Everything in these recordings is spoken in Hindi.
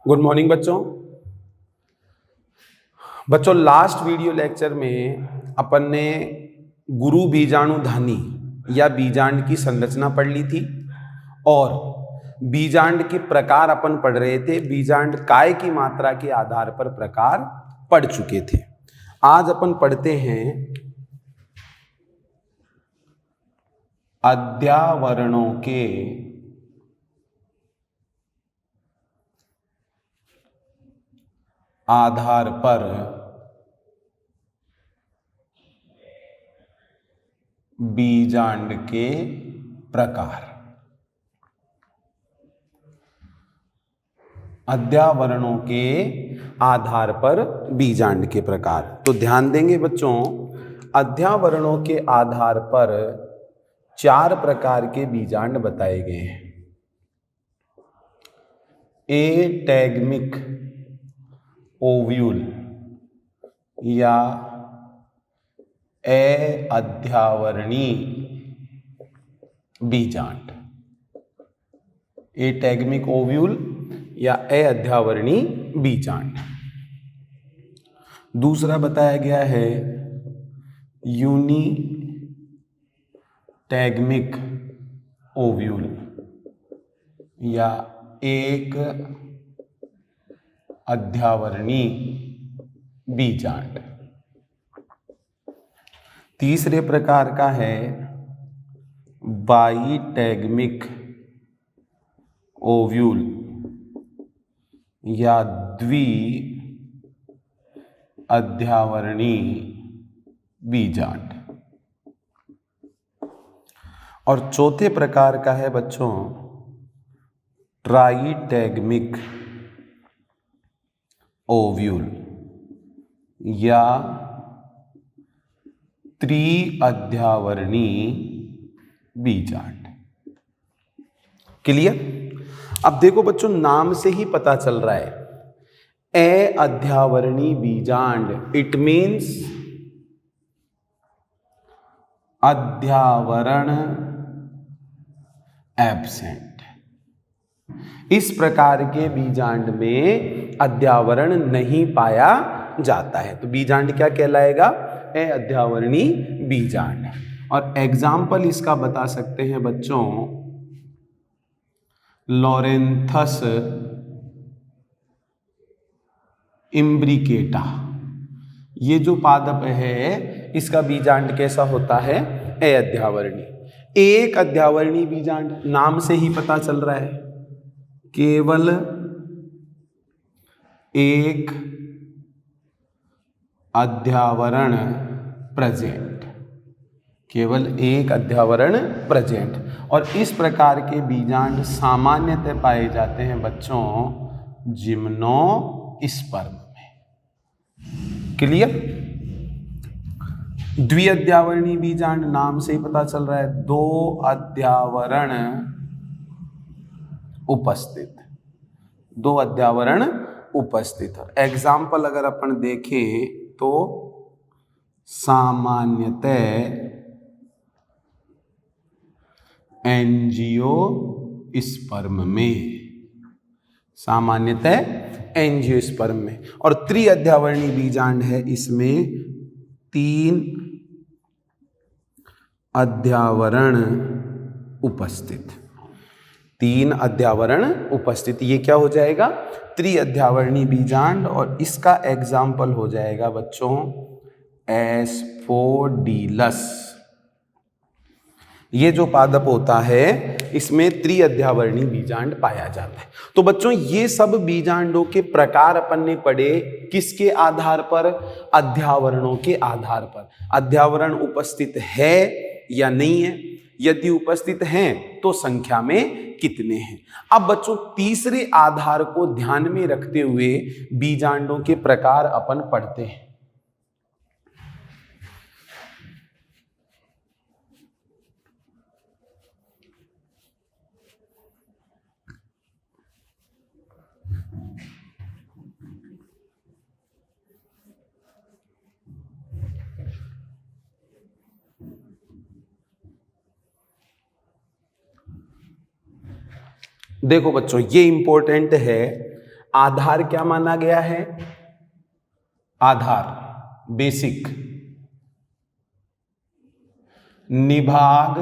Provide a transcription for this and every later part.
गुड मॉर्निंग बच्चों लास्ट वीडियो लेक्चर में अपन ने गुरु बीजाणु धानी या बीजांड की संरचना पढ़ ली थी और बीजांड के प्रकार अपन पढ़ रहे थे। बीजांड काय की मात्रा के आधार पर प्रकार पढ़ चुके थे। आज अपन पढ़ते हैं अध्यावरणों के आधार पर बीजांड के प्रकार। अध्यावरणों के आधार पर बीजांड के प्रकार। तो ध्यान देंगे बच्चों, अध्यावरणों के आधार पर 4 प्रकार के बीजांड बताए गए हैं। एटैगमिक ओव्यूल या अध्यावरणी बीजांड। एटैगमिक ओव्यूल या अध्यावरणी बीजांड। दूसरा बताया गया है यूनिटैगमिक ओव्यूल या एक अध्यावरणी बीजांड। तीसरे प्रकार का है बाइटैगमिक ओव्यूल या द्वि अध्यावरणी बीजांड। और चौथे प्रकार का है बच्चों ट्राइटैगमिक ओव्यूल या त्रिअध्यावरणी बीजांड। क्लियर? अब देखो बच्चों, नाम से ही पता चल रहा है अध्यावरणी बीजांड। इट मीन्स अध्यावरण एब्सेंट। इस प्रकार के बीजांड में अध्यावरण नहीं पाया जाता है, तो बीजांड क्या कहलाएगा? अध्यावरणी बीजांड। और एग्जाम्पल इसका बता सकते हैं बच्चों, लॉरेंथस इम्ब्रिकेटा। ये जो पादप है इसका बीजांड कैसा होता है? अध्यावरणी। एक अध्यावरणी बीजांड, नाम से ही पता चल रहा है, केवल एक अध्यावरण प्रेजेंट। केवल एक अध्यावरण प्रेजेंट। और इस प्रकार के बीजांड सामान्यतः पाए जाते हैं बच्चों जिम्नोस्पर्म में। क्लियर? द्विअध्यावरणी बीजांड, नाम से ही पता चल रहा है, 2 अध्यावरण उपस्थित। 2 अध्यावरण उपस्थित। एग्जाम्पल अगर अपन देखें तो सामान्यतः एंजियोस्पर्म में। सामान्यतः एंजियोस्पर्म में। और त्रिअध्यावरणी बीजांड है, इसमें 3 अध्यावरण उपस्थित। 3 अध्यावरण उपस्थित। ये क्या हो जाएगा? त्रिअध्यावरणी बीजांड। और इसका एग्जाम्पल हो जाएगा बच्चों एस्फोडिलस। ये जो पादप होता है इसमें त्रिअध्यावरणी बीजांड पाया जाता है। तो बच्चों ये सब बीजांडों के प्रकार अपन ने पढ़े, किसके आधार पर? अध्यावरणों के आधार पर। अध्यावरण उपस्थित है या नहीं है, यदि उपस्थित हैं तो संख्या में कितने हैं। अब बच्चों तीसरे आधार को ध्यान में रखते हुए बीजांडों के प्रकार अपन पढ़ते हैं। देखो बच्चों, ये इंपॉर्टेंट है। आधार क्या माना गया है? आधार, बेसिक। निभाग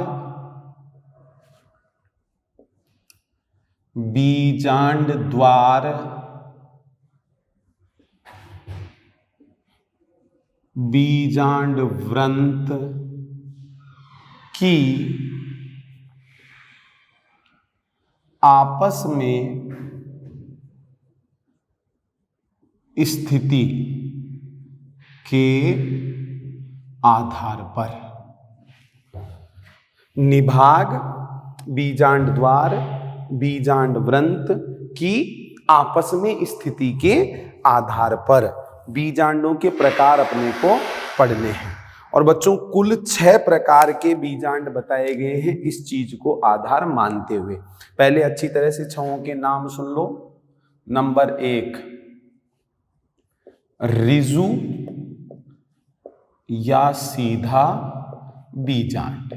बीजांड द्वार बीजांड व्रंत की आपस में स्थिति के आधार पर। निभाग बीजांड द्वार बीजांड व्रंत की आपस में स्थिति के आधार पर बीजांडों के प्रकार अपने को पढ़ने हैं। और बच्चों कुल 6 प्रकार के बीजांड बताए गए हैं इस चीज को आधार मानते हुए। पहले अच्छी तरह से 6 के नाम सुन लो। नंबर 1 ऋजु या सीधा बीजांड,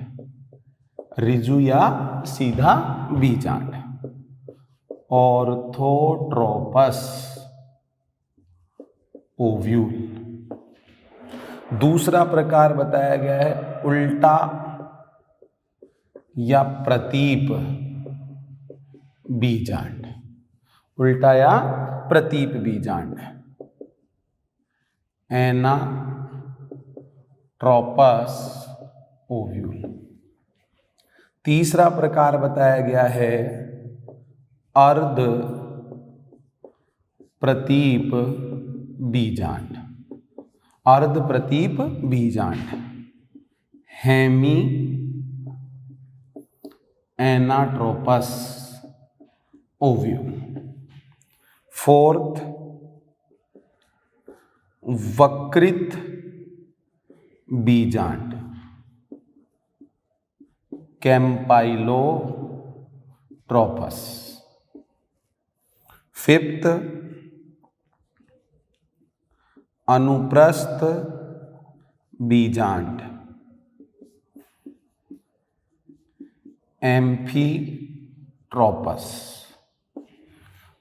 ऋजु या सीधा बीजांड। Orthotropous ovule. दूसरा प्रकार बताया गया है उल्टा या प्रतीप बीजांड, उल्टा या प्रतीप बीजांड, एनाट्रोपस ओव्यूल। तीसरा प्रकार बताया गया है अर्ध प्रतीप बीजांड, अर्ध प्रतीप बीजांड, हेमी एनाट्रोपस ओव्यूल। फोर्थ वक्रित बीजांड, कैम्पाइलोट्रोपस। फिफ्थ अनुप्रस्थ बीजांड, एम्फीट्रोपस।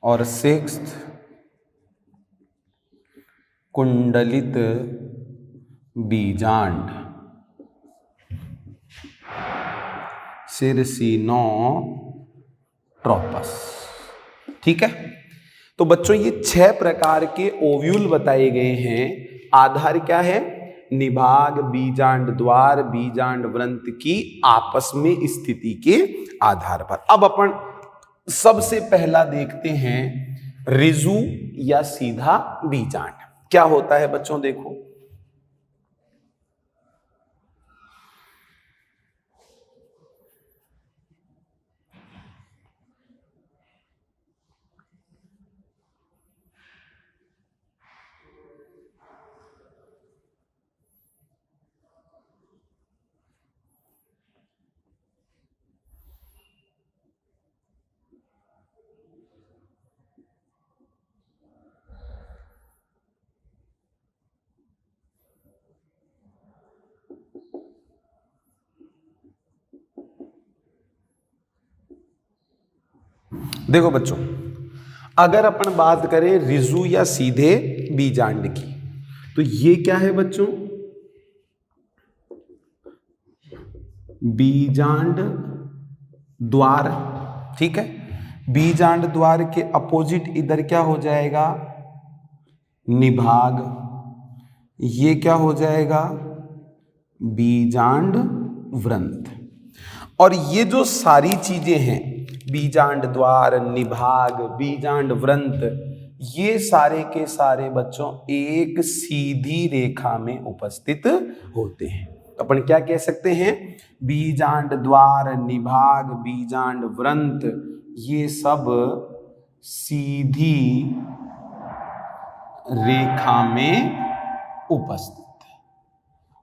और सिक्स्थ कुंडलित बीजांड, सिरसिनोट्रोपस। ठीक है, तो बच्चों ये 6 प्रकार के ओव्यूल बताए गए हैं। आधार क्या है? निभाग बीजांड द्वार बीजांड व्रंत की आपस में स्थिति के आधार पर। अब अपन सबसे पहला देखते हैं ऋजु या सीधा बीजांड क्या होता है। बच्चों देखो, देखो बच्चों, अगर अपन बात करें ऋजु या सीधे बीजांड की, तो ये क्या है बच्चों? बीजांड द्वार। ठीक है, बीजांड द्वार के अपोजिट इधर क्या हो जाएगा? निभाग। ये क्या हो जाएगा? बीजांड व्रंत। और ये जो सारी चीजें हैं, बीजांड द्वार निभाग बीजांड व्रंत, ये सारे के सारे बच्चों एक सीधी रेखा में उपस्थित होते हैं। अपन क्या कह सकते हैं? बीजांड द्वार निभाग बीजांड व्रंत ये सब सीधी रेखा में उपस्थित है।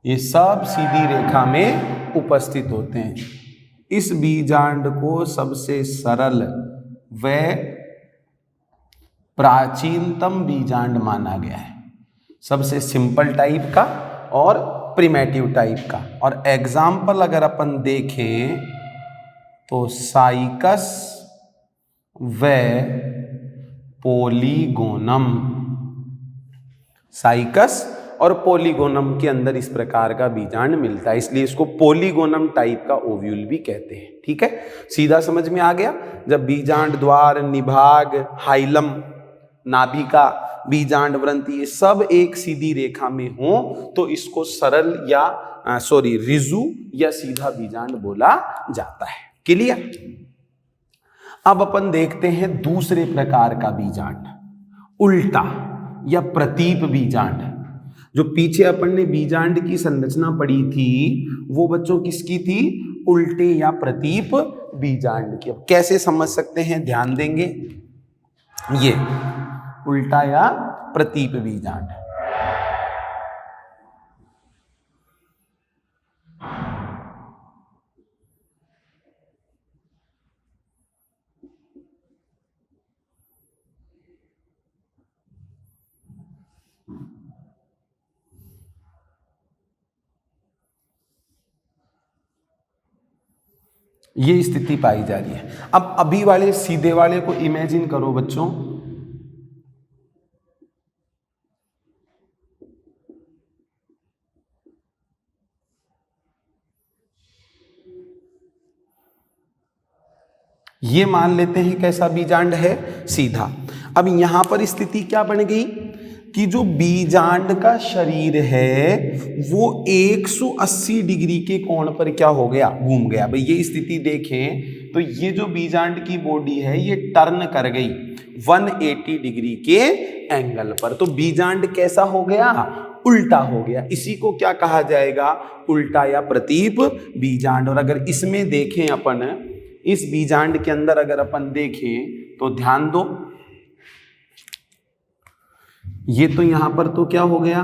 ये सब सीधी रेखा में उपस्थित होते हैं। इस बीजांड को सबसे सरल व प्राचीनतम बीजांड माना गया है, सबसे सिंपल टाइप का और प्रिमेटिव टाइप का। और एग्जाम्पल अगर अपन देखें तो साइकस व पोलीगोनम। साइकस और पोलीगोनम के अंदर इस प्रकार का बीजांड मिलता है, इसलिए इसको पोलीगोनम टाइप का ओव्यूल भी कहते हैं। ठीक है, सीधा समझ में आ गया। जब बीजांड द्वार, निभाग, हाइलम, नाभिका, बीजांड व्रंति ये सब एक सीधी रेखा में हो तो इसको सरल या रिजु या सीधा बीजांड बोला जाता है। क्लियर। अब अपन देखते हैं दूसरे प्रकार का बीजांड, उल्टा या प्रतीप बीजांड। जो पीछे अपन ने बीजांड की संरचना पढ़ी थी वो बच्चों किसकी थी? उल्टे या प्रतीप बीजांड की। अब कैसे समझ सकते हैं, ध्यान देंगे। ये उल्टा या प्रतीप बीजांड, ये स्थिति पाई जा रही है। अब अभी वाले सीधे वाले को इमेजिन करो बच्चों, ये मान लेते हैं कैसा बीजांड है? सीधा। अब यहां पर स्थिति क्या बन गई कि जो बीजांड का शरीर है वो 180 डिग्री के कोण पर क्या हो गया? घूम गया। भाई ये स्थिति देखें तो ये जो बीजांड की बॉडी है ये टर्न कर गई 180 डिग्री के एंगल पर। तो बीजांड कैसा हो गया? उल्टा हो गया। इसी को क्या कहा जाएगा? उल्टा या प्रतीप बीजांड। और अगर इसमें देखें अपन, इस बीजांड के अंदर अगर अपन देखें तो ध्यान दो, ये तो यहां पर तो क्या हो गया?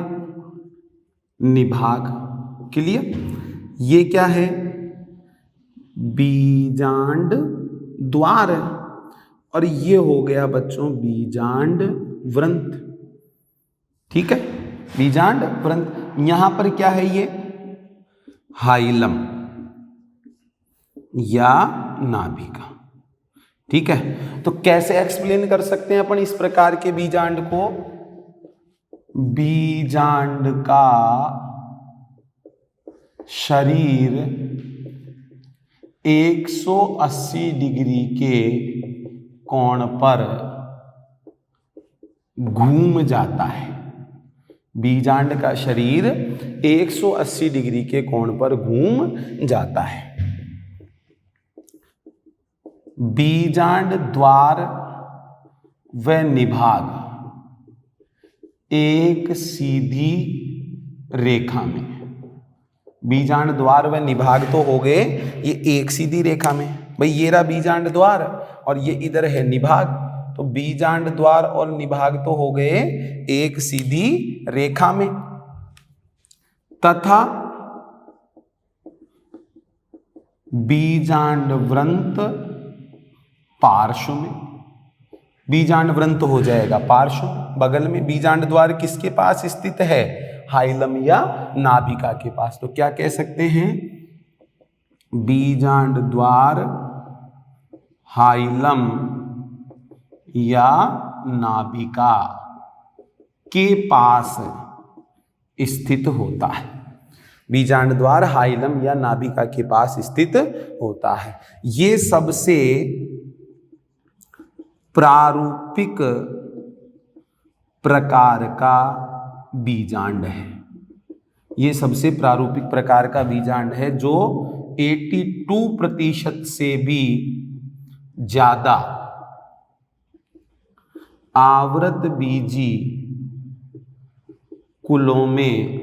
निभाग। क्लियर। ये क्या है? बीजांड द्वार। और ये हो गया बच्चों बीजांड व्रंत। ठीक है, बीजांड व्रंत। यहां पर क्या है? ये हाइलम या नाभिका। ठीक है, तो कैसे एक्सप्लेन कर सकते हैं अपन इस प्रकार के बीजांड को? बीजांड का शरीर 180 डिग्री के कोण पर घूम जाता है। बीजांड का शरीर 180 डिग्री के कोण पर घूम जाता है। बीजांड द्वार व निभाग एक सीधी रेखा में। बीजांड द्वार व निभाग तो हो गए ये एक सीधी रेखा में। भाई ये रहा बीजांड द्वार और ये इधर है निभाग, तो बीजांड द्वार और निभाग तो हो गए एक सीधी रेखा में। तथा बीजांड व्रंत पार्श्व में। बीजांड व्रंत हो जाएगा पार्श्व, बगल में। बीजांड द्वार किसके पास स्थित है? हाइलम या नाभिका के पास। तो क्या कह सकते हैं? बीजांड द्वार हाइलम या नाभिका के पास स्थित होता है। बीजांड द्वार हाइलम या नाभिका के पास स्थित होता है। ये सबसे प्रारूपिक प्रकार का बीजांड है। ये सबसे प्रारूपिक प्रकार का बीजांड है जो 82% से भी ज्यादा आवृत बीजी कुलों में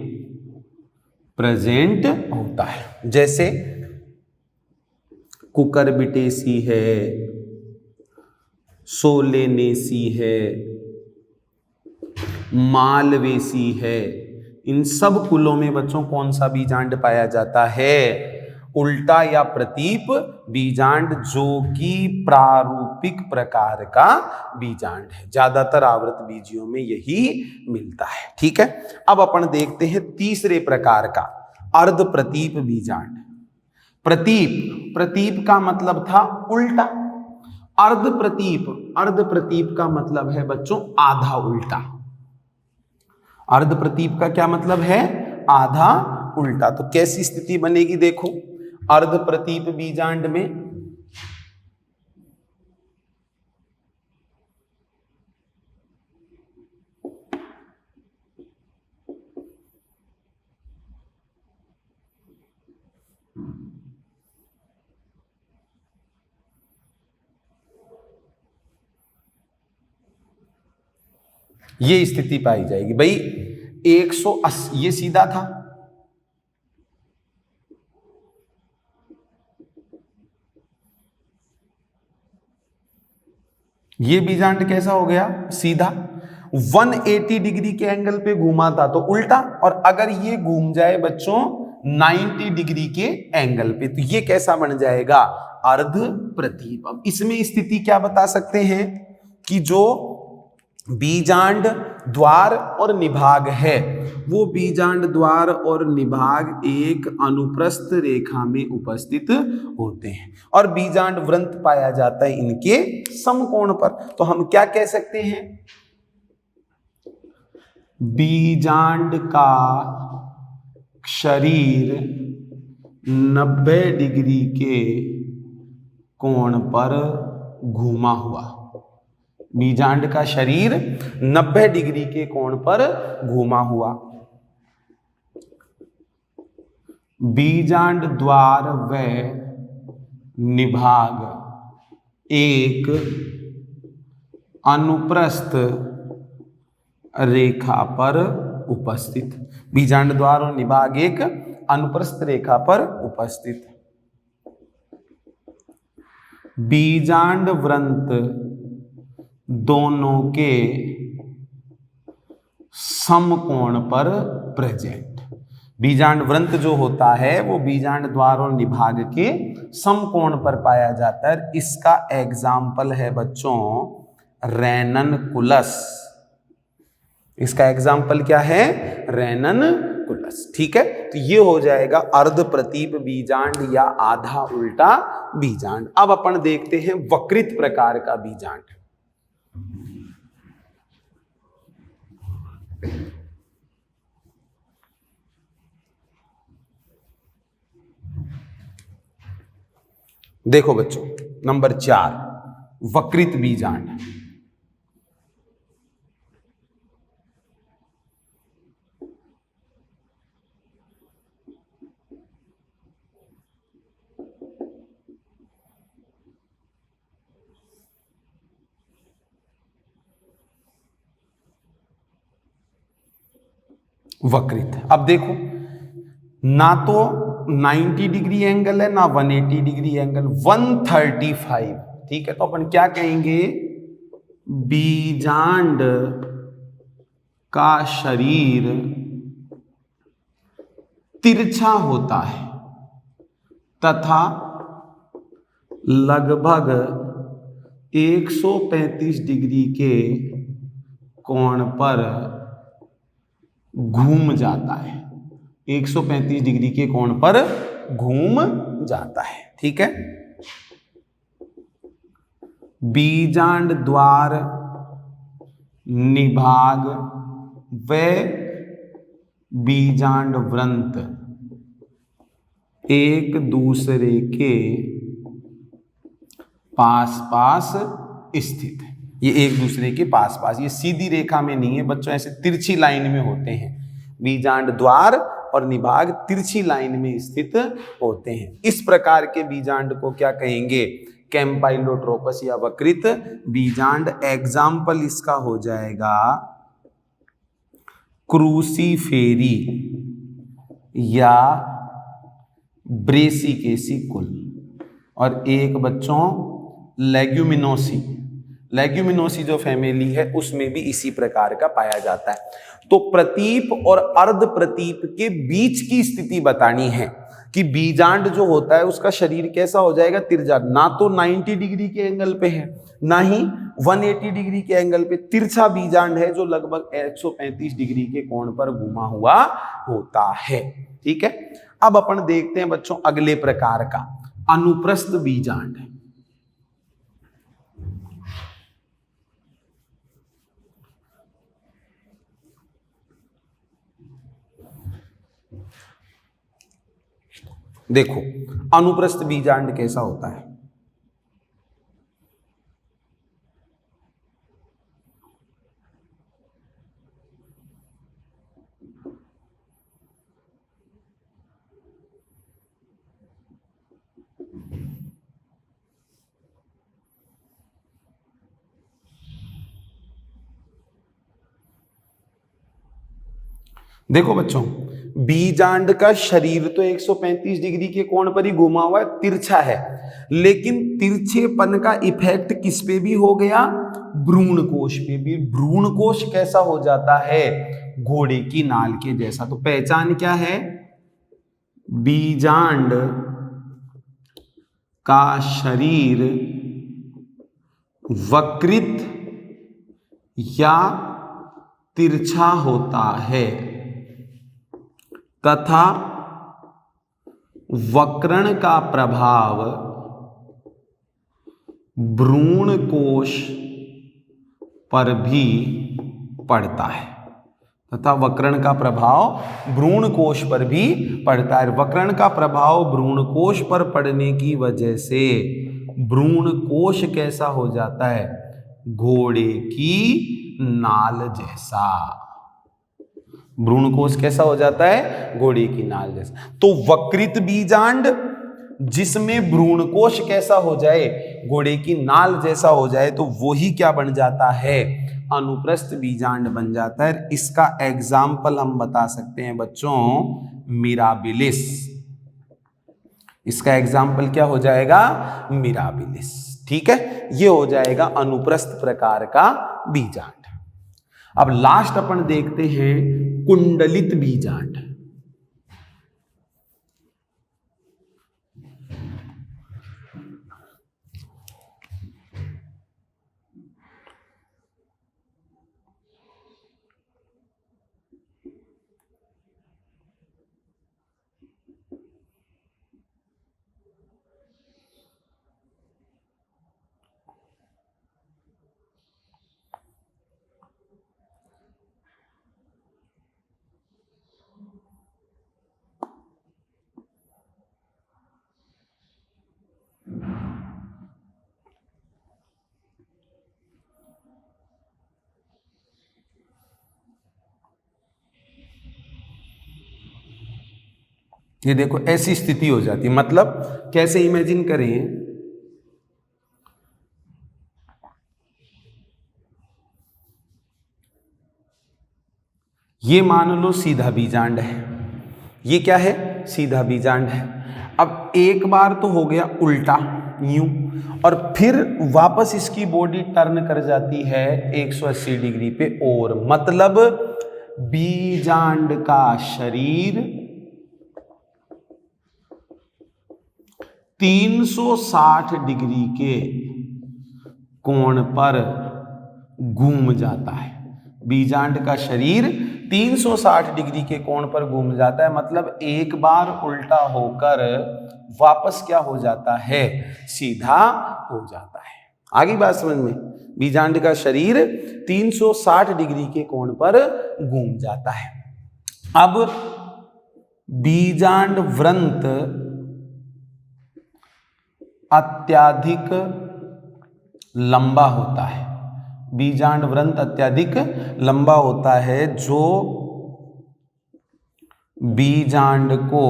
प्रेजेंट होता है। जैसे कुकुरबिटेसी है, सोलेनेसी है, मालवेसी है। इन सब कुलों में बच्चों कौन सा बीजांड पाया जाता है? उल्टा या प्रतीप बीजांड, जो कि प्रारूपिक प्रकार का बीजांड है। ज्यादातर आवृत बीजियों में यही मिलता है। ठीक है, अब अपन देखते हैं तीसरे प्रकार का अर्ध प्रतीप बीजांड। प्रतीप, प्रतीप का मतलब था उल्टा। अर्ध प्रतीप, अर्ध प्रतीप का मतलब है बच्चों आधा उल्टा। अर्ध प्रतीप का क्या मतलब है? आधा उल्टा। तो कैसी स्थिति बनेगी देखो, अर्ध प्रतीप बीजांड में ये स्थिति पाई जाएगी भाई। 180 ये सीधा था, ये बीजांड कैसा हो गया? सीधा। 180 डिग्री के एंगल पे घूमा था तो उल्टा, और अगर ये घूम जाए बच्चों 90 डिग्री के एंगल पे तो ये कैसा बन जाएगा? अर्ध प्रतीप। अब इसमें स्थिति क्या बता सकते हैं कि जो बीजांड द्वार और निभाग है वो बीजांड द्वार और निभाग एक अनुप्रस्थ रेखा में उपस्थित होते हैं और बीजांड वृंत पाया जाता है इनके समकोण पर। तो हम क्या कह सकते हैं? बीजांड का शरीर 90 डिग्री के कोण पर घूमा हुआ, बीजांड का शरीर 90 डिग्री के कोण पर घूमा हुआ। बीजांड द्वार व निभाग एक अनुप्रस्थ रेखा पर उपस्थित, बीजांड द्वार और निभाग एक अनुप्रस्थ रेखा पर उपस्थित। बीजांड वृंत दोनों के समकोण पर प्रेजेंट। बीजांड वृंत जो होता है वो बीजांड द्वार और निभाग के समकोण पर पाया जाता है। इसका एग्जाम्पल है बच्चों रेननकुलस। इसका एग्जाम्पल क्या है? रेननकुलस। ठीक है, तो ये हो जाएगा अर्ध प्रतीप बीजांड या आधा उल्टा बीजांड। अब अपन देखते हैं वक्रित प्रकार का बीजांड। देखो बच्चों, नंबर 4 वक्रित बीजांड। वक्रित। अब देखो, ना तो 90 डिग्री एंगल है ना 180 डिग्री एंगल, 135। ठीक है, तो अपन क्या कहेंगे? बीजांड का शरीर तिरछा होता है तथा लगभग 135 डिग्री के कोण पर घूम जाता है। 135 डिग्री के कोण पर घूम जाता है। ठीक है, बीजांड द्वार निभाग व बीजांड वृंत एक दूसरे के पास पास स्थित है। ये एक दूसरे के पास पास, ये सीधी रेखा में नहीं है बच्चों, ऐसे तिरछी लाइन में होते हैं। बीजांड द्वार और निभाग तिरछी लाइन में स्थित होते हैं। इस प्रकार के बीजांड को क्या कहेंगे? कैम्पाइलोट्रोपस या वक्रित बीजांड। एग्जाम्पल इसका हो जाएगा क्रूसीफेरी या ब्रेसिकेसी और एक बच्चों लेग्यूमिनोसी। लेग्यूमिनोसी जो फैमिली है उसमें भी इसी प्रकार का पाया जाता है। तो प्रतीप और अर्ध प्रतीप के बीच की स्थिति बतानी है कि बीजांड जो होता है उसका शरीर कैसा हो जाएगा? तिरछा। ना तो 90 डिग्री के एंगल पे है ना ही 180 डिग्री के एंगल पे, तिरछा बीजांड है जो लगभग 135 डिग्री के कोण पर घुमा हुआ होता है। ठीक है, अब अपन देखते हैं बच्चों अगले प्रकार का अनुप्रस्थ बीजांड। देखो अनुप्रस्थ बीजांड कैसा होता है। देखो बच्चों, बीजांड का शरीर तो 135 डिग्री के कोण पर ही घुमा हुआ है, तिरछा है, लेकिन तिरछेपन का इफेक्ट किस पे भी हो गया, भ्रूण कोश पे भी। भ्रूण कोश कैसा हो जाता है, घोड़े की नाल के जैसा। तो पहचान क्या है, बीजांड का शरीर वक्रित या तिरछा होता है तथा वक्रण का प्रभाव भ्रूण कोश पर भी पड़ता है, तथा वक्रण का प्रभाव भ्रूण कोश पर भी पड़ता है। वक्रण का प्रभाव भ्रूण कोश पर पड़ने की वजह से भ्रूण कोश कैसा हो जाता है, घोड़े की नाल जैसा। भ्रूण कोश कैसा हो जाता है, घोड़े की नाल जैसा। तो वक्रित बीजांड जिसमें भ्रूण कोश कैसा हो जाए, घोड़े की नाल जैसा हो जाए, तो वही क्या बन जाता है, अनुप्रस्थ बीजांड बन जाता है। इसका एग्जाम्पल हम बता सकते हैं बच्चों, मिराबिलिस। इसका एग्जाम्पल क्या हो जाएगा, मिराबिलिस। ठीक है, ये हो जाएगा अनुप्रस्थ प्रकार का बीजांड। अब लास्ट अपन देखते हैं कुंडलित बीजांड। ये देखो ऐसी स्थिति हो जाती है, मतलब कैसे इमेजिन करें, ये मान लो सीधा बीजांड है, ये क्या है, सीधा बीजांड है। अब एक बार तो हो गया उल्टा यूं, और फिर वापस इसकी बॉडी टर्न कर जाती है 180 डिग्री पे, और मतलब बीजांड का शरीर 360 डिग्री के कोण पर घूम जाता है। बीजांड का शरीर 360 डिग्री के कोण पर घूम जाता है, मतलब एक बार उल्टा होकर वापस क्या हो जाता है, सीधा हो जाता है। आगे बात समझ में, बीजांड का शरीर 360 डिग्री के कोण पर घूम जाता है। अब बीजांड व्रंत अत्यधिक लंबा होता है। बीजांड व्रंत अत्यधिक लंबा होता है, जो बीजांड को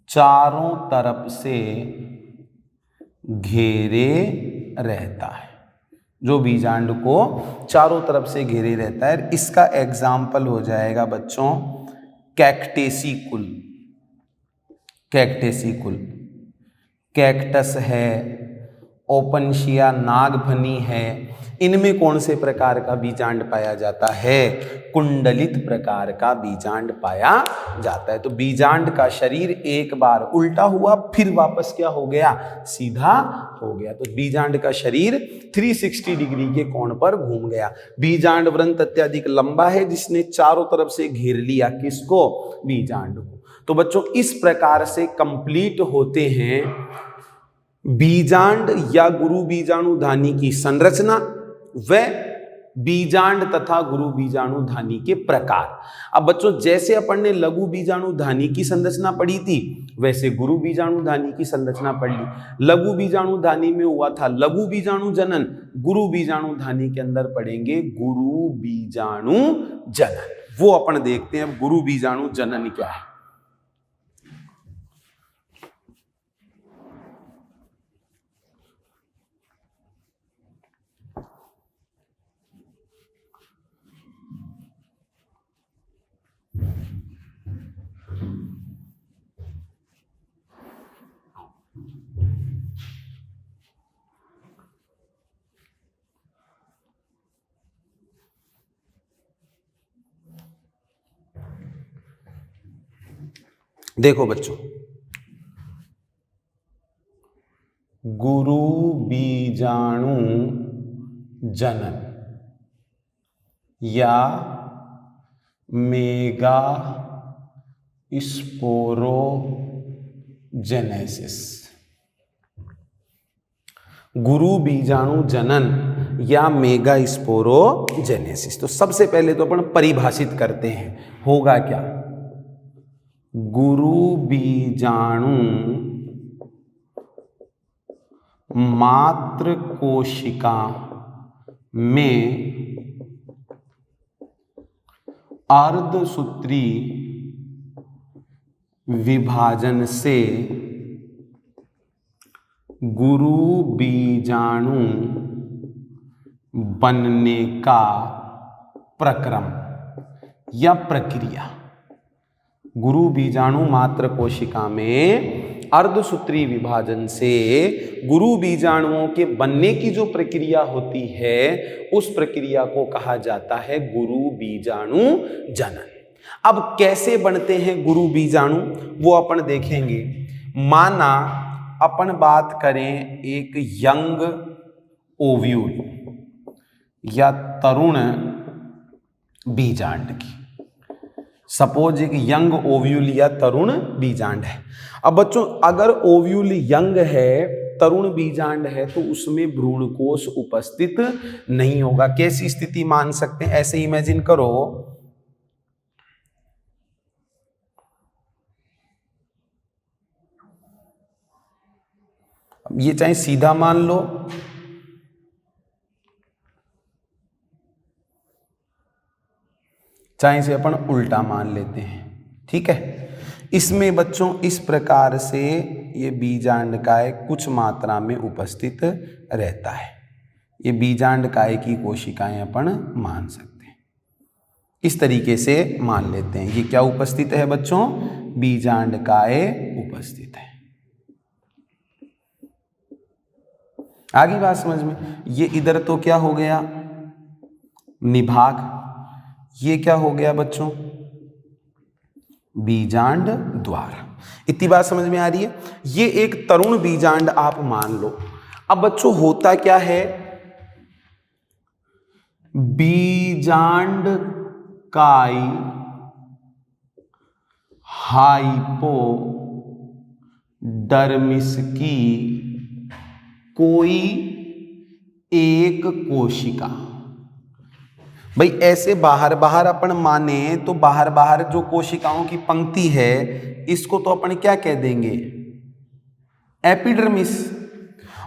चारों तरफ से घेरे रहता है, जो बीजांड को चारों तरफ से घेरे रहता है। इसका एग्जाम्पल हो जाएगा बच्चों कैक्टेसी कुल। कैक्टेसी कुल, कैक्टस है, ओपनशिया नागफनी है, इनमें कौन से प्रकार का बीजांड पाया जाता है, कुंडलित प्रकार का बीजांड पाया जाता है। तो बीजांड का शरीर एक बार उल्टा हुआ, फिर वापस क्या हो गया, सीधा हो गया। तो बीजांड का शरीर 360 डिग्री के कोण पर घूम गया। बीजांड व्रंत अत्यधिक लंबा है, जिसने चारों तरफ से घेर लिया किसको, बीजांड को। तो बच्चों इस प्रकार से कंप्लीट होते हैं बीजांड या गुरु बीजाणुधानी की संरचना व बीजांड तथा गुरु बीजाणुधानी के प्रकार। अब बच्चों जैसे अपन ने लघु बीजाणुधानी की संरचना पढ़ी थी वैसे गुरु बीजाणुधानी की संरचना पढ़ ली। लघु बीजाणुधानी में हुआ था लघु बीजाणु जनन, गुरु बीजाणुधानी के अंदर पढ़ेंगे गुरु बीजाणु जनन। वो अपन देखते हैं गुरु बीजाणु जनन क्या है। देखो बच्चों, गुरु बीजाणु जनन या मेगा स्पोरोजेनेसिस, गुरु बीजाणु जनन या मेगा स्पोरोजेनेसिस। तो सबसे पहले तो अपन परिभाषित करते हैं, होगा क्या। गुरु बीजाणु मात्र कोशिका में अर्धसूत्री विभाजन से गुरु बीजाणु बनने का प्रक्रम या प्रक्रिया। गुरु बीजाणु मात्र कोशिका में अर्धसूत्री विभाजन से गुरु बीजाणुओं के बनने की जो प्रक्रिया होती है उस प्रक्रिया को कहा जाता है गुरु बीजाणु जनन। अब कैसे बनते हैं गुरु बीजाणु वो अपन देखेंगे। माना अपन बात करें एक यंग ओव्यूल या तरुण बीजांड की। सपोज एक यंग ओव्यूल या तरुण बीजांड है। अब बच्चों अगर ओव्यूल यंग है, तरुण बीजांड है, तो उसमें भ्रूणकोश उपस्थित नहीं होगा। कैसी स्थिति मान सकते हैं, ऐसे इमेजिन करो ये चाहे सीधा मान लो चाहे से अपन उल्टा मान लेते हैं, ठीक है। इसमें बच्चों इस प्रकार से ये बीजांडकाय कुछ मात्रा में उपस्थित रहता है। ये बीजांडकाय की कोशिकाएं अपन मान सकते हैं, इस तरीके से मान लेते हैं। ये क्या उपस्थित है बच्चों, बीजांडकाय उपस्थित है। आगे बात समझ में। ये इधर तो क्या हो गया, निभाग। ये क्या हो गया बच्चों, बीजांड द्वार। इतनी बात समझ में आ रही है। ये एक तरुण बीजांड आप मान लो। अब बच्चों होता क्या है, बीजांड काई हाइपोडर्मिस की कोई एक कोशिका। भाई ऐसे बाहर बाहर अपन माने तो बाहर बाहर जो कोशिकाओं की पंक्ति है इसको तो अपन क्या कह देंगे, एपिडर्मिस।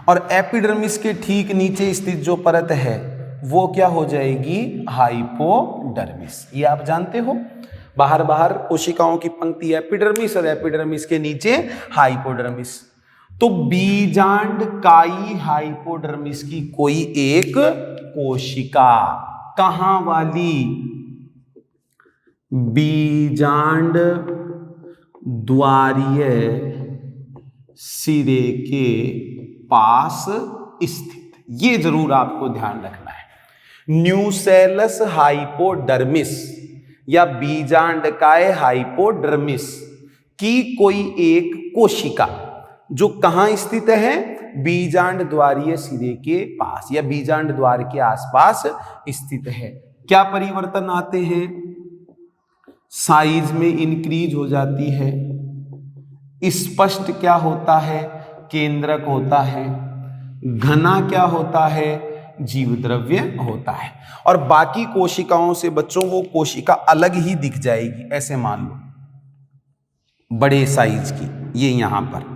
और एपिडर्मिस के ठीक नीचे स्थित जो परत है वो क्या हो जाएगी, हाइपोडर्मिस। ये आप जानते हो, बाहर बाहर कोशिकाओं की पंक्ति एपिडर्मिस और एपिडर्मिस के नीचे हाइपोडर्मिस। तो बीजांड काई हाइपोडर्मिस की कोई एक कोशिका, कहां वाली, बीजांड द्वारीय सिरे के पास स्थित। ये जरूर आपको ध्यान रखना है। न्यूसेलस हाइपोडर्मिस या बीजांडकाय हाइपोडर्मिस की कोई एक कोशिका जो कहां स्थित है, बीजांड द्वारीय सिरे के पास या बीजांड द्वार के आसपास स्थित है। क्या परिवर्तन आते हैं, साइज में इंक्रीज हो जाती है, स्पष्ट क्या होता है, केंद्रक होता है, घना क्या होता है, जीव द्रव्य होता है। और बाकी कोशिकाओं से बच्चों वो कोशिका अलग ही दिख जाएगी, ऐसे मान लो बड़े साइज की। ये यहां पर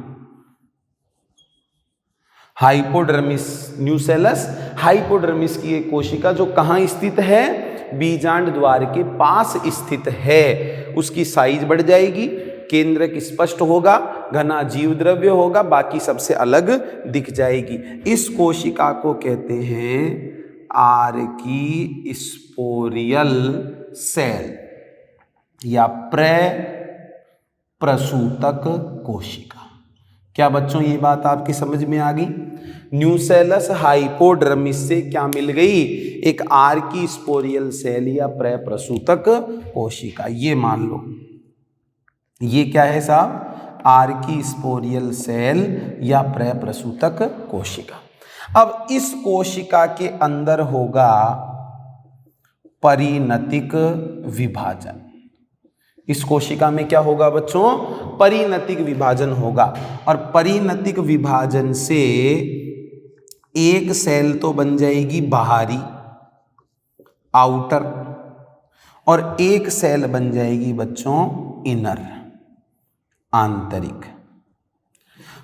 हाइपोडर्मिस न्यूसेलस हाइपोडर्मिस की एक कोशिका जो कहां स्थित है, बीजांड द्वार के पास स्थित है। उसकी साइज बढ़ जाएगी, केंद्रक स्पष्ट होगा, घना जीव द्रव्य होगा, बाकी सबसे अलग दिख जाएगी। इस कोशिका को कहते हैं आर्की स्पोरियल सेल या प्रसूतक कोशिका। क्या बच्चों ये बात आपकी समझ में आ गई? न्यूसेलस हाइपोडर्मिस से क्या मिल गई? एक आर्की स्पोरियल सेल या प्रसूतक कोशिका। ये मान लो ये क्या है साहब? आर्की स्पोरियल सेल या प्रसूतक कोशिका। अब इस कोशिका के अंदर होगा परिणतिक विभाजन। इस कोशिका में क्या होगा बच्चों? परिणतिक विभाजन होगा। और परिणतिक विभाजन से एक सेल तो बन जाएगी बाहरी, आउटर, और एक सेल बन जाएगी बच्चों इनर, आंतरिक।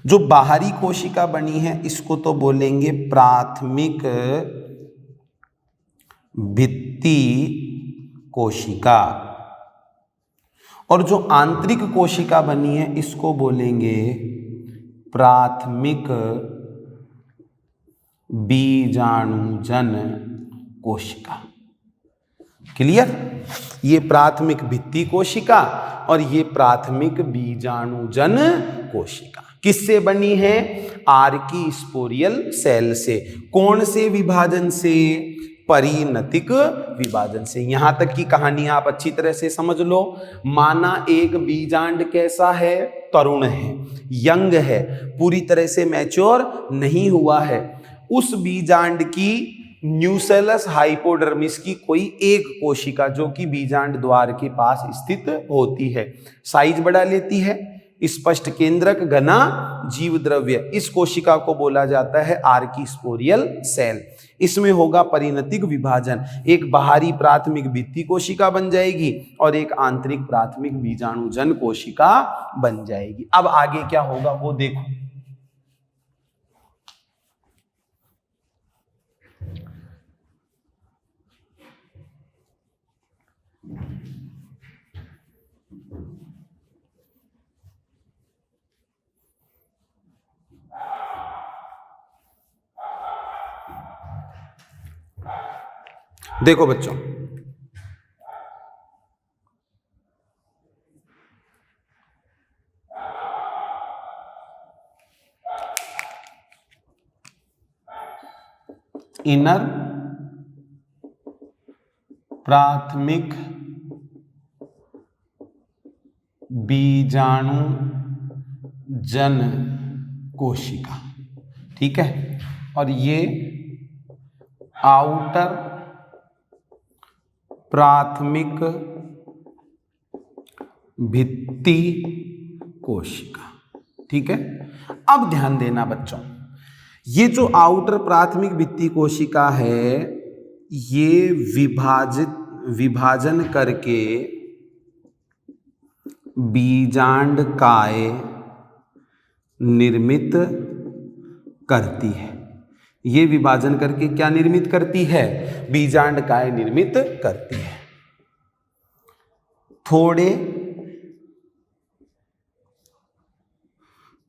जो बाहरी कोशिका बनी है इसको तो बोलेंगे प्राथमिक भित्ति कोशिका, और जो आंतरिक कोशिका बनी है इसको बोलेंगे प्राथमिक बीजाणुजन कोशिका। क्लियर? ये प्राथमिक भित्ति कोशिका और ये प्राथमिक बीजाणुजन कोशिका किससे बनी है? आर्की स्पोरियल सेल से। कौन से विभाजन से? परिणतिक विभाजन से। यहां तक की कहानी आप अच्छी तरह से समझ लो। माना एक बीजांड कैसा है? तरुण है, यंग है, पूरी तरह से मैच्योर नहीं हुआ है। उस बीजांड की न्यूसेलस हाइपोडर्मिस की कोई एक कोशिका जो कि बीजांड द्वार के पास स्थित होती है, साइज बढ़ा लेती है, स्पष्ट केंद्रक, घना जीव द्रव्य। इस कोशिका को बोला जाता है आर्की स्पोरियल सेल। इसमें होगा परिणतिक विभाजन। एक बाहरी प्राथमिक भित्ति कोशिका बन जाएगी और एक आंतरिक प्राथमिक बीजाणुजन कोशिका बन जाएगी। अब आगे क्या होगा वो देखो। देखो बच्चों, इनर प्राथमिक बीजाणु जन कोशिका, ठीक है, और ये आउटर प्राथमिक भित्ति कोशिका, ठीक है। अब ध्यान देना बच्चों, ये जो आउटर प्राथमिक भित्ति कोशिका है ये विभाजन करके बीजांड काय निर्मित करती है। ये विभाजन करके क्या निर्मित करती है? बीजांड काय निर्मित करती है। थोड़े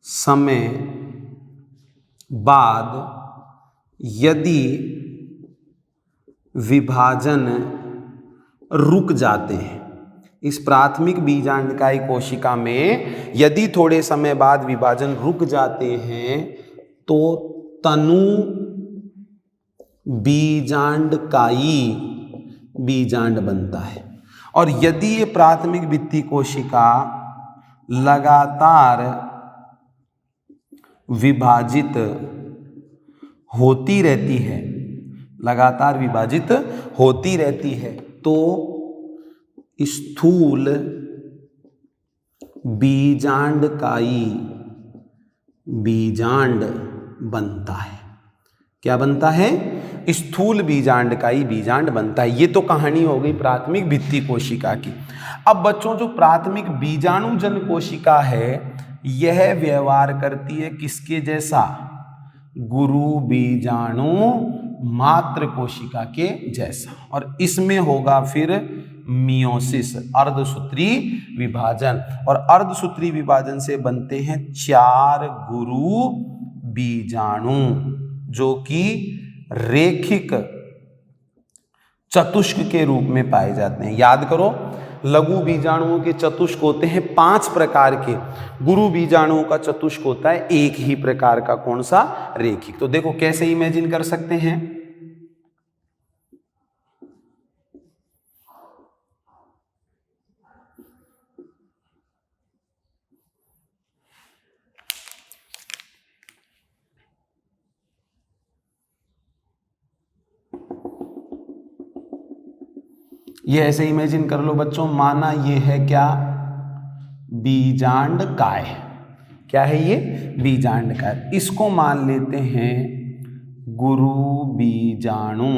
समय बाद यदि विभाजन रुक जाते हैं, इस प्राथमिक बीजांडकाय कोशिका में यदि थोड़े समय बाद विभाजन रुक जाते हैं तो तनु बीजांडकायी बीजांड बनता है। और यदि ये प्राथमिक भित्ति कोशिका लगातार विभाजित होती रहती है, लगातार विभाजित होती रहती है तो स्थूल बीजांडकायी बीजांड बनता है। क्या बनता है? स्थूल बीजांड का ही बीजांड बनता है। ये तो कहानी हो गई प्राथमिक भित्ति कोशिका की। अब बच्चों जो प्राथमिक बीजाणुजन कोशिका है यह व्यवहार करती है किसके जैसा? गुरु बीजाणु मात्र कोशिका के जैसा। और इसमें होगा फिर मियोसिस, अर्धसूत्री विभाजन। और अर्धसूत्री विभाजन से बनते हैं 4 गुरु बीजाणु जो कि रेखिक चतुष्क के रूप में पाए जाते हैं। याद करो, लघु बीजाणुओं के चतुष्क होते हैं 5 प्रकार के, गुरु बीजाणुओं का चतुष्क होता है एक ही प्रकार का। कौन सा? रेखिक। तो देखो कैसे इमेजिन कर सकते हैं। ये ऐसे इमेजिन कर लो बच्चों, माना ये है क्या? बीजांड काय। क्या है ये? बीजांड काय। इसको मान लेते हैं गुरु बीजाणु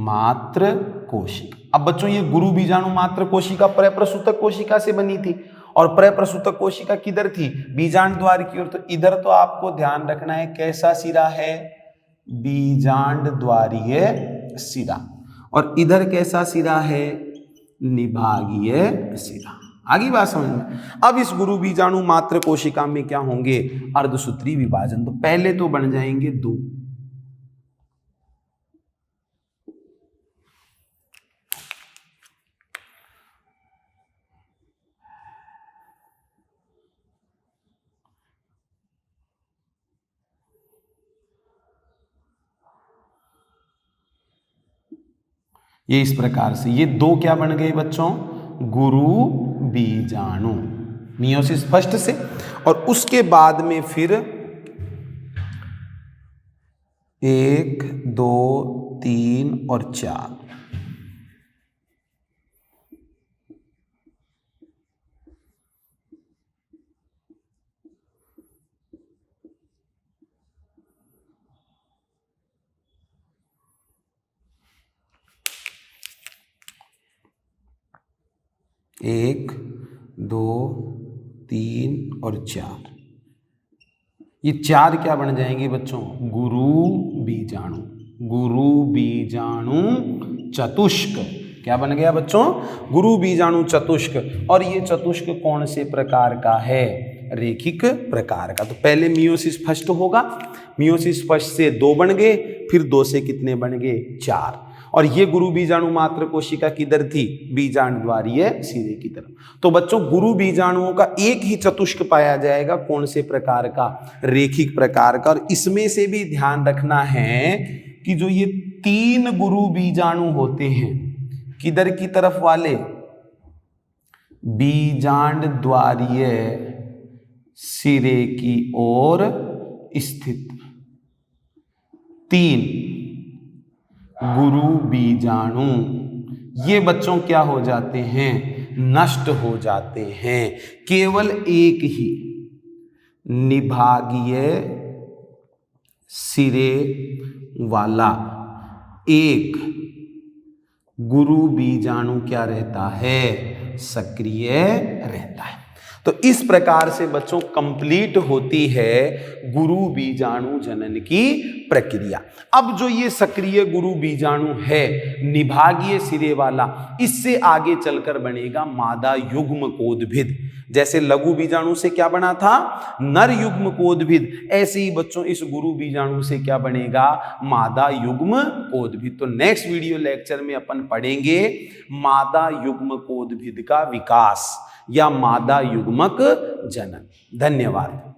मात्र कोशिका। अब बच्चों ये गुरु बीजाणु मात्र कोशिका प्रप्रसूतक कोशिका से बनी थी, और प्रप्रसूतक कोशिका किधर थी? बीजांड द्वार की ओर। तो इधर तो आपको ध्यान रखना है कैसा सिरा है? बीजांड द्वारीय सिरा। और इधर कैसा सिरा है? निभागीय सिरा। आगे बात समझ में? अब इस गुरु बीजाणु मात्र कोशिका में क्या होंगे? अर्धसूत्री विभाजन। तो पहले तो बन जाएंगे 2, ये इस प्रकार से ये 2 क्या बन गए बच्चों? गुरु बीजाणु। मियोसिस फर्स्ट से। और उसके बाद में फिर 1, 2, 3 और 4। एक, 2, 3 और 4। ये 4 क्या बन जाएंगे बच्चों? गुरु बीजाणु। गुरु बीजाणु चतुष्क। क्या बन गया बच्चों? गुरु बीजाणु चतुष्क। और ये चतुष्क कौन से प्रकार का है? रेखिक प्रकार का। तो पहले मियोसिस फर्स्ट होगा, मियोसिस फर्स्ट से 2 बन गए, फिर 2 से कितने बन गए? 4। और ये गुरु बीजाणु मात्र कोशिका किधर थी? बीजांड द्वारीय सिरे की तरफ। तो बच्चों गुरु बीजाणुओं का एक ही चतुष्क पाया जाएगा। कौन से प्रकार का? रेखिक प्रकार का। और इसमें से भी ध्यान रखना है कि जो ये 3 गुरु बीजाणु होते हैं किधर की तरफ वाले? बीजांड द्वारीय सिरे की ओर स्थित 3 गुरु बीजाणु ये बच्चों क्या हो जाते हैं? नष्ट हो जाते हैं। केवल एक ही निभागीय सिरे वाला एक गुरु बीजाणु क्या रहता है? सक्रिय रहता है। तो इस प्रकार से बच्चों कंप्लीट होती है गुरु बीजाणु जनन की प्रक्रिया। अब जो ये सक्रिय गुरु बीजाणु है निभागीय सिरे वाला, इससे आगे चलकर बनेगा मादा युग्म कोदभिद। जैसे लघु बीजाणु से क्या बना था? नर युग्म कोदभिद, ऐसे ही बच्चों इस गुरु बीजाणु से क्या बनेगा? मादा युग्म कोदभिद। तो नेक्स्ट वीडियो लेक्चर में अपन पढ़ेंगे मादा युग्म कोदभिद का विकास या मादा युग्मक जनन। धन्यवाद।